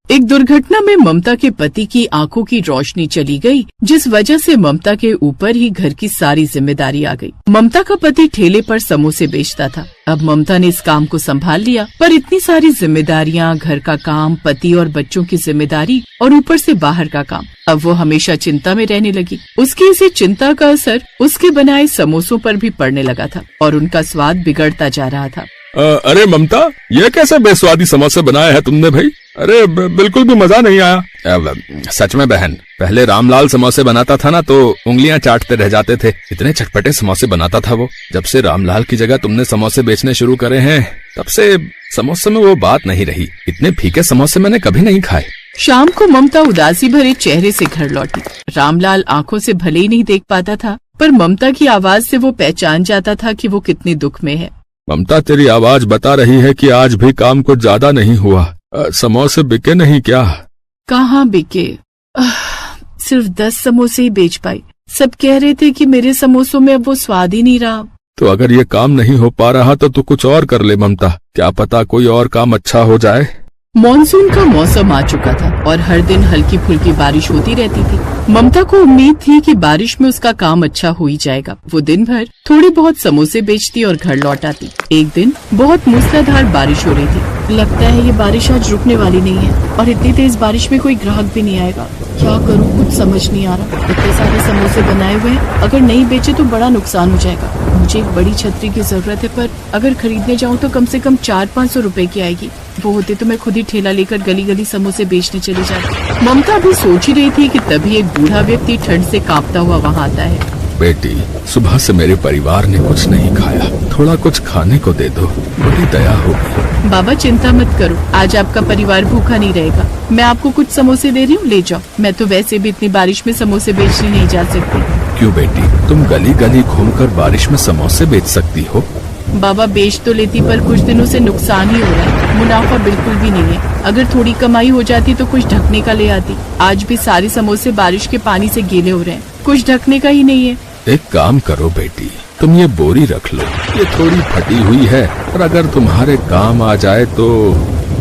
एक दुर्घटना में ममता के पति की आंखों की रोशनी चली गई, जिस वजह से ममता के ऊपर ही घर की सारी जिम्मेदारी आ गई। ममता का पति ठेले पर समोसे बेचता था। अब ममता ने इस काम को संभाल लिया, पर इतनी सारी जिम्मेदारियां, घर का काम, पति और बच्चों की जिम्मेदारी और ऊपर से बाहर का काम। अब वो हमेशा चिंता में रहने लगी। उसकी इसी चिंता का असर उसके बनाए समोसों पर भी पड़ने लगा था और उनका स्वाद बिगड़ता जा रहा था। अरे ममता, ये कैसे बेस्वादी समोसे बनाए हैं तुमने भाई? अरे बिल्कुल भी मजा नहीं आया। सच में बहन, पहले रामलाल समोसे बनाता था ना तो उंगलियां चाटते रह जाते थे। इतने चटपटे समोसे बनाता था वो। जब से रामलाल की जगह तुमने समोसे बेचने शुरू करे हैं, तब से समोसे में वो बात नहीं रही। इतने फीके समोसे मैंने कभी नहीं खाए। शाम को ममता उदासी भरे चेहरे से घर लौटी। रामलाल आंखों से भले ही नहीं देख पाता था, पर ममता की आवाज से वो पहचान जाता था कि वो कितने दुख में है। ममता, तेरी आवाज बता रही है कि आज भी काम कुछ ज्यादा नहीं हुआ। समोसे बिके नहीं क्या? कहाँ बिके? सिर्फ 10 समोसे ही बेच पाई। सब कह रहे थे कि मेरे समोसों में अब वो स्वाद ही नहीं रहा। तो अगर ये काम नहीं हो पा रहा तो तू कुछ और कर ले ममता। क्या पता कोई और काम अच्छा हो जाए। मॉनसून का मौसम आ चुका था और हर दिन हल्की फुल्की बारिश होती रहती थी। ममता को उम्मीद थी कि बारिश में उसका काम अच्छा हो ही जाएगा। वो दिन भर थोड़ी बहुत समोसे बेचती और घर लौट आती। एक दिन बहुत मूसलाधार बारिश हो रही थी। लगता है ये बारिश आज रुकने वाली नहीं है और इतनी तेज बारिश में कोई ग्राहक भी नहीं आएगा। क्या करूँ, कुछ समझ नहीं आ रहा। इतने सारे समोसे बनाए हुए हैं, अगर नहीं बेचे तो बड़ा नुकसान हो जाएगा। मुझे एक बड़ी छतरी की जरूरत है, पर अगर खरीदने जाऊँ तो कम से कम 400-500 रुपए की आएगी। वो होते तो मैं खुद ही ठेला लेकर गली गली समोसे बेचने चली जाती। ममता भी सोच ही रही थी कि तभी एक बूढ़ा व्यक्ति ठंड से कांपता हुआ वहाँ आता है। बेटी, सुबह से मेरे परिवार ने कुछ नहीं खाया, थोड़ा कुछ खाने को दे दो, बड़ी दया होगी। बाबा चिंता मत करो, आज आपका परिवार भूखा नहीं रहेगा। मैं आपको कुछ समोसे दे रही हूँ, ले जाओ। मैं तो वैसे भी इतनी बारिश में समोसे बेचने नहीं जा सकती। क्यों बेटी, तुम गली गली घूमकर बारिश में समोसे बेच सकती हो। बाबा बेच तो लेती, पर कुछ दिनों से नुकसान ही हो रहा है। मुनाफा बिल्कुल भी नहीं है। अगर थोड़ी कमाई हो जाती तो कुछ ढकने का ले आती। आज भी सारे समोसे बारिश के पानी से गीले हो रहे हैं, कुछ ढकने का ही नहीं है। एक काम करो बेटी, तुम ये बोरी रख लो, ये थोड़ी फटी हुई है और अगर तुम्हारे काम आ जाए तो।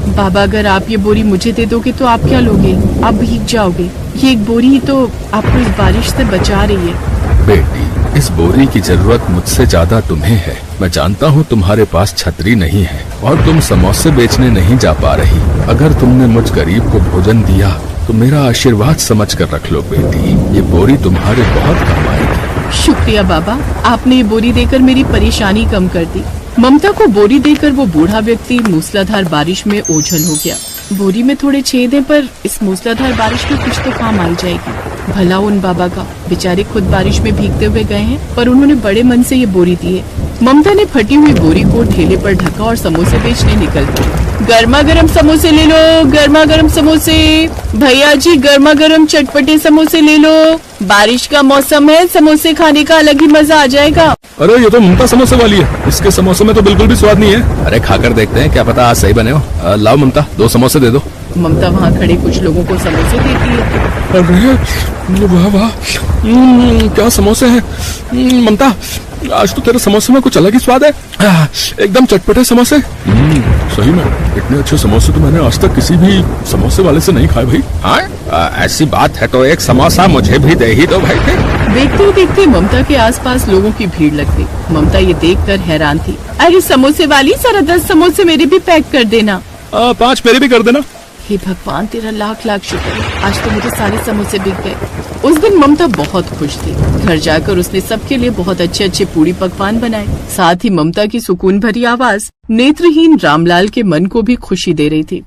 बाबा, अगर आप ये बोरी मुझे दे दोगे तो आप क्या लोगे? आप भीग जाओगे। ये एक बोरी ही तो आपको इस बारिश से बचा रही है। बेटी, इस बोरी की जरूरत मुझसे ज्यादा तुम्हें है। मैं जानता हूँ तुम्हारे पास छतरी नहीं है और तुम समोसे बेचने नहीं जा पा रही। अगर तुमने मुझ गरीब को भोजन दिया तो मेरा आशीर्वाद समझ कर रख लो बेटी। ये बोरी तुम्हारे बहुत काम आएगी। शुक्रिया बाबा, आपने ये बोरी देकर मेरी परेशानी कम कर दी। ममता को बोरी देकर वो बूढ़ा व्यक्ति मूसलाधार बारिश में ओझल हो गया। बोरी में थोड़े छेद हैं, पर इस मूसलाधार बारिश में कुछ तो काम आई जाएगी। भला उन बाबा का, बेचारे खुद बारिश में भीगते हुए गए हैं, पर उन्होंने बड़े मन से ये बोरी दी है। ममता ने फटी हुई बोरी को ठेले पर ढका और समोसे बेचने निकल पड़ी। गर्मा गर्म समोसे ले लो, गर्मा गर्म समोसे। भैया जी, गर्मा गर्म चटपटे समोसे ले लो। बारिश का मौसम है, समोसे खाने का अलग ही मजा आ जाएगा। अरे ये तो ममता समोसे वाली है, इसके समोसे में तो बिल्कुल भी स्वाद नहीं है। अरे खाकर देखते हैं, क्या पता आज सही बने हो। लाओ ममता, 2 समोसे दे दो। ममता वहाँ खड़े कुछ लोगों को समोसे देती है। अरे वाह वाह, क्या समोसे हैं ममता। आज तो तेरे समोसे में कुछ अलग ही स्वाद है, एकदम चटपटे समोसे। सही में इतने अच्छे समोसे तो मैंने आज तक किसी भी समोसे वाले से नहीं खाए भाई। हाँ, ऐसी बात है तो एक समोसा मुझे भी दे ही दो भाई। देखते ही देखते ममता के आसपास लोगों की भीड़ लग गई। ममता ये देखकर हैरान थी। अरे समोसे वाली, जरा 10 समोसे मेरे भी पैक कर देना। 5 मेरे भी कर देना। हे भगवान, तेरा लाख लाख शुक्र है, आज तो मुझे सारे समोसे बिक गए। उस दिन ममता बहुत खुश थी। घर जाकर उसने सबके लिए बहुत अच्छे अच्छे पूड़ी पकवान बनाए। साथ ही ममता की सुकून भरी आवाज नेत्रहीन रामलाल के मन को भी खुशी दे रही थी।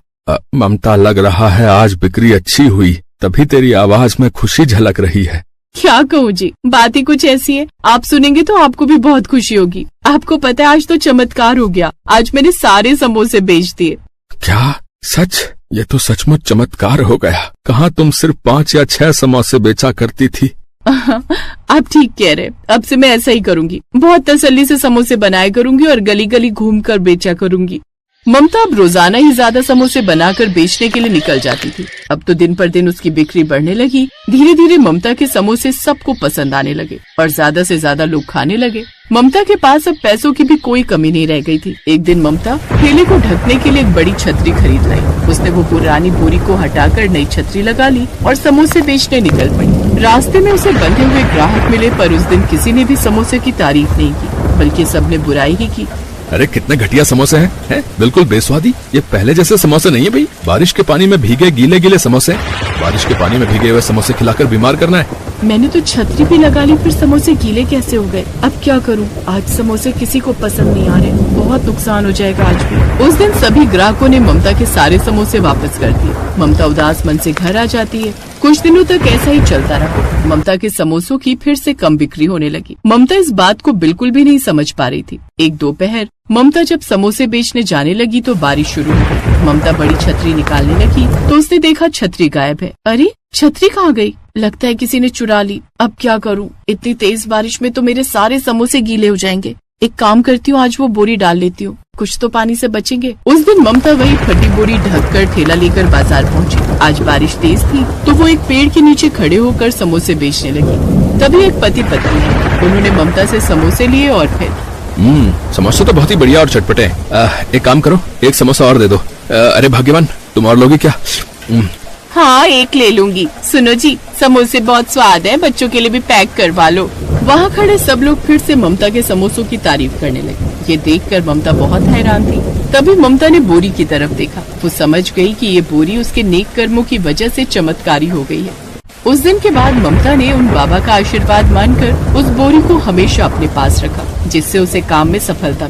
ममता, लग रहा है आज बिक्री अच्छी हुई, तभी तेरी आवाज में खुशी झलक रही है। क्या कहूँ जी, बात ही कुछ ऐसी है। आप सुनेंगे तो आपको भी बहुत खुशी होगी। आपको पता है, आज तो चमत्कार हो गया। आज मैंने सारे समोसे बेच दिए। क्या सच? ये तो सचमुच चमत्कार हो गया। कहाँ तुम सिर्फ 5 या 6 समोसे बेचा करती थी। आप ठीक कह रहे। अब से मैं ऐसा ही करूंगी। बहुत तसल्ली से समोसे बनाया करूंगी और गली गली घूमकर बेचा करूंगी। ममता अब रोजाना ही ज्यादा समोसे बनाकर बेचने के लिए निकल जाती थी। अब तो दिन पर दिन उसकी बिक्री बढ़ने लगी। धीरे धीरे ममता के समोसे सबको पसंद आने लगे और ज्यादा से ज्यादा लोग खाने लगे। ममता के पास अब पैसों की भी कोई कमी नहीं रह गई थी। एक दिन ममता ठेले को ढकने के लिए एक बड़ी छतरी खरीद लाई। उसने वो पुरानी बोरी को हटाकर नई छतरी लगा ली और समोसे बेचने निकल पड़ी। रास्ते में उसे बंधे हुए ग्राहक मिले, पर उस दिन किसी ने भी समोसे की तारीफ नहीं की, बल्कि सबने बुराई ही की। अरे कितने घटिया समोसे हैं? बिल्कुल बेस्वादी। ये पहले जैसे समोसे नहीं है भाई। बारिश के पानी में भीगे गीले गीले समोसे। बारिश के पानी में भीगे हुए समोसे खिलाकर बीमार करना है। मैंने तो छतरी भी लगा ली, फिर समोसे गीले कैसे हो गए? अब क्या करूं? आज समोसे किसी को पसंद नहीं आ रहे, बहुत नुकसान हो जाएगा आज भी। उस दिन सभी ग्राहकों ने ममता के सारे समोसे वापस कर दिए। ममता उदास मन से घर आ जाती है। कुछ दिनों तक ऐसा ही चलता रहा। ममता के समोसों की फिर से कम बिक्री होने लगी। ममता इस बात को बिल्कुल भी नहीं समझ पा रही थी। एक दोपहर ममता जब समोसे बेचने जाने लगी तो बारिश शुरू हो गई। ममता बड़ी छतरी निकालने लगी तो उसने देखा छतरी गायब है। अरे छतरी कहाँ गई? लगता है किसी ने चुरा ली। अब क्या करूं? इतनी तेज बारिश में तो मेरे सारे समोसे गीले हो जाएंगे। एक काम करती हूँ, आज वो बोरी डाल लेती हूँ, कुछ तो पानी से बचेंगे। उस दिन ममता वही फटी बोरी ढककर ठेला लेकर बाजार पहुँची। आज बारिश तेज थी तो वो एक पेड़ के नीचे खड़े होकर समोसे बेचने लगी। तभी एक पति पत्नी है, उन्होंने ममता से समोसे लिए और फिर समोसे तो बहुत ही बढ़िया और चटपटे हैं। एक काम करो, एक समोसा और दे दो। अरे भाग्यवान, तुम और लोगी क्या? हाँ, एक ले लूंगी। सुनो जी, समोसे बहुत स्वाद है, बच्चों के लिए भी पैक करवा लो। वहाँ खड़े सब लोग फिर से ममता के समोसों की तारीफ करने लगे। ये देखकर ममता बहुत हैरान थी। तभी ममता ने बोरी की तरफ देखा। वो समझ गई कि ये बोरी उसके नेक कर्मों की वजह से चमत्कारी हो गई है। उस दिन के बाद ममता ने उन बाबा का आशीर्वाद मानकर उस बोरी को हमेशा अपने पास रखा, जिससे उसे काम में सफलता मिली।